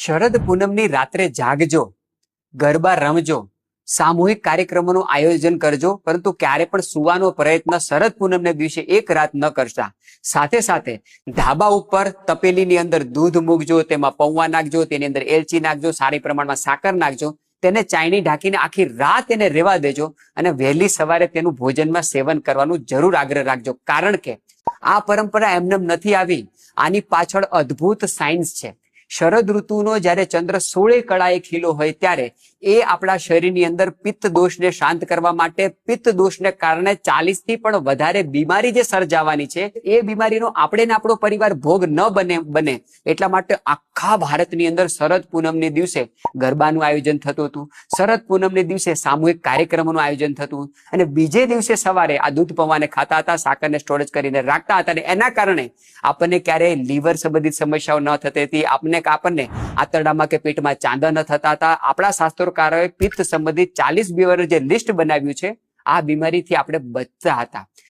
શરદ પૂનમની રાત્રે જાગજો, ગરબા રમજો, સામૂહિક કાર્યક્રમોનું આયોજન કરજો, પરંતુ ક્યારે પણ સુવાનો પ્રયત્ન શરદ પૂનમને દિવસે એક રાત ન કરતા. સાથે સાથે ધાબા ઉપર તપેલીની અંદર દૂધ મૂકજો, તેમાં પૌવા નાખજો, તેની અંદર એલચી નાખજો, સારી પ્રમાણમાં સાકર નાખજો, તેને ચાયણી ઢાંકીને આખી રાત એને રહેવા દેજો અને વહેલી સવારે તેનું ભોજનમાં સેવન કરવાનું જરૂર આગ્રહ રાખજો. કારણ કે આ પરંપરા એમને નથી આવી, આની પાછળ અદ્ભુત સાયન્સ છે. શરદ ઋતુનો જ્યારે ચંદ્ર 16 કળાએ ખીલો હોય ત્યારે એ આપણા શરીરની અંદર પિત્ત દોષને શાંત કરવા માટે, પિત્ત દોષને કારણે 40 થી પણ વધારે બીમારી જે સર્જાવાની છે એ બીમારીનો આપણે ને આપણો પરિવાર ભોગ ન બને એટલા માટે આખા ભારતની અંદર શરદ પૂનમની દિવસે ગરબાનું આયોજન થતું હતું, શરદ પૂનમની દિવસે સામૂહિક કાર્યક્રમોનું આયોજન થતું અને બીજે દિવસે સવારે આ દૂધ પૌવાને ખાતા હતા, સાકરને સ્ટોરેજ કરીને રાખતા હતા અને એના કારણે આપણને ક્યારેય લીવર સંબંધિત સમસ્યાઓ ન થતી હતી, આપણને આંતરડામાં કે પેટમાં ચાંદા ન થતા હતા. આપણા શાસ્ત્રોકારોએ પિત્ત સંબંધિત 40 બીમારીનું જે લિસ્ટ બનાવ્યું છે, આ બીમારીથી આપણે બચતા હતા.